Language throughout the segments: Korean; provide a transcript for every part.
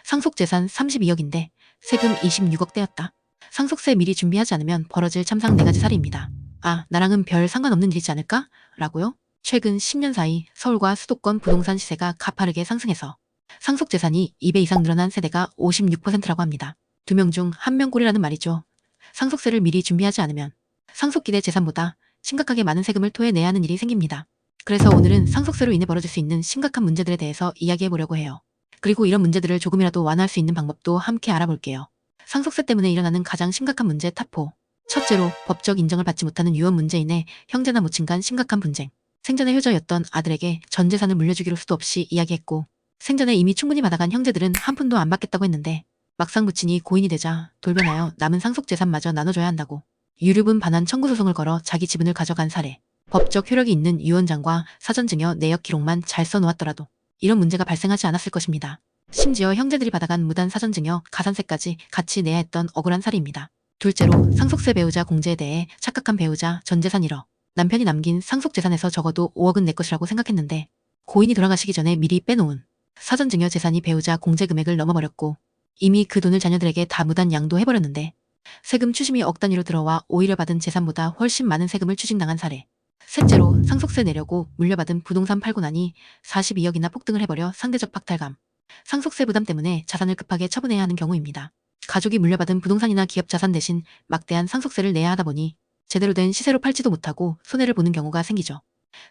상속재산 32억인데 세금 26억대였다. 상속세 미리 준비하지 않으면 벌어질 참상 4가지 사례입니다. 아, 나랑은 별 상관없는 일이지 않을까? 라고요? 최근 10년 사이 서울과 수도권 부동산 시세가 가파르게 상승해서 상속재산이 2배 이상 늘어난 세대가 56%라고 합니다. 2명 중 1명 꼴이라는 말이죠. 상속세를 미리 준비하지 않으면 상속기대 재산보다 심각하게 많은 세금을 토해내야 하는 일이 생깁니다. 그래서 오늘은 상속세로 인해 벌어질 수 있는 심각한 문제들에 대해서 이야기해 보려고 해요. 그리고 이런 문제들을 조금이라도 완화할 수 있는 방법도 함께 알아볼게요. 상속세 때문에 일어나는 가장 심각한 문제 탑4. 첫째로 법적 인정을 받지 못하는 유언 문제인해 형제나 모친 간 심각한 분쟁. 생전에 효저였던 아들에게 전 재산을 물려주기로 수도 없이 이야기했고 생전에 이미 충분히 받아간 형제들은 한 푼도 안 받겠다고 했는데 막상 부친이 고인이 되자 돌변하여 남은 상속재산마저 나눠줘야 한다고 유류분 반환 청구 소송을 걸어 자기 지분을 가져간 사례. 법적 효력이 있는 유언장과 사전증여 내역 기록만 잘 써놓았더라도 이런 문제가 발생하지 않았을 것입니다. 심지어 형제들이 받아간 무단 사전증여, 가산세까지 같이 내야 했던 억울한 사례입니다. 둘째로 상속세 배우자 공제에 대해 착각한 배우자 전 재산 1억. 남편이 남긴 상속재산에서 적어도 5억은 내 것이라고 생각했는데 고인이 돌아가시기 전에 미리 빼놓은 사전증여 재산이 배우자 공제 금액을 넘어버렸고 이미 그 돈을 자녀들에게 다 무단 양도해버렸는데 세금 추심이 억 단위로 들어와 오히려 받은 재산보다 훨씬 많은 세금을 추징당한 사례. 셋째로 상속세 내려고 물려받은 부동산 팔고 나니 42억이나 폭등을 해버려 상대적 박탈감. 상속세 부담 때문에 자산을 급하게 처분해야 하는 경우입니다. 가족이 물려받은 부동산이나 기업 자산 대신 막대한 상속세를 내야 하다 보니 제대로 된 시세로 팔지도 못하고 손해를 보는 경우가 생기죠.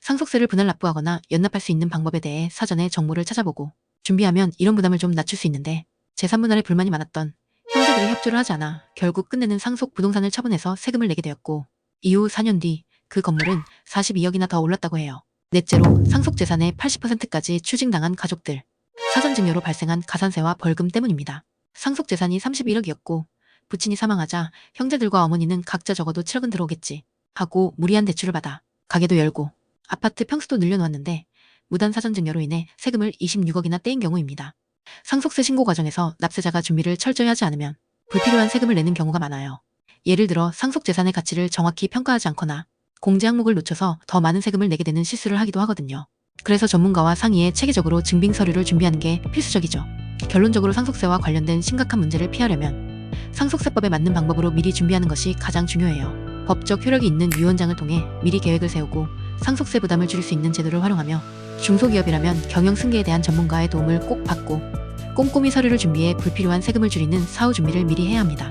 상속세를 분할 납부하거나 연납할 수 있는 방법에 대해 사전에 정보를 찾아보고 준비하면 이런 부담을 좀 낮출 수 있는데 재산 분할에 불만이 많았던 형제들이 협조를 하지 않아 결국 끝내는 상속 부동산을 처분해서 세금을 내게 되었고 이후 4년 뒤 그 건물은 42억이나 더 올랐다고 해요. 넷째로 상속재산의 80%까지 추징당한 가족들. 사전증여로 발생한 가산세와 벌금 때문입니다. 상속재산이 31억이었고 부친이 사망하자 형제들과 어머니는 각자 적어도 7억은 들어오겠지 하고 무리한 대출을 받아 가게도 열고 아파트 평수도 늘려놓았는데 무단 사전증여로 인해 세금을 26억이나 떼인 경우입니다. 상속세 신고 과정에서 납세자가 준비를 철저히 하지 않으면 불필요한 세금을 내는 경우가 많아요. 예를 들어 상속재산의 가치를 정확히 평가하지 않거나 공제 항목을 놓쳐서 더 많은 세금을 내게 되는 실수를 하기도 하거든요. 그래서 전문가와 상의해 체계적으로 증빙 서류를 준비하는 게 필수적이죠. 결론적으로 상속세와 관련된 심각한 문제를 피하려면 상속세법에 맞는 방법으로 미리 준비하는 것이 가장 중요해요. 법적 효력이 있는 유언장을 통해 미리 계획을 세우고 상속세 부담을 줄일 수 있는 제도를 활용하며 중소기업이라면 경영 승계에 대한 전문가의 도움을 꼭 받고 꼼꼼히 서류를 준비해 불필요한 세금을 줄이는 사후 준비를 미리 해야 합니다.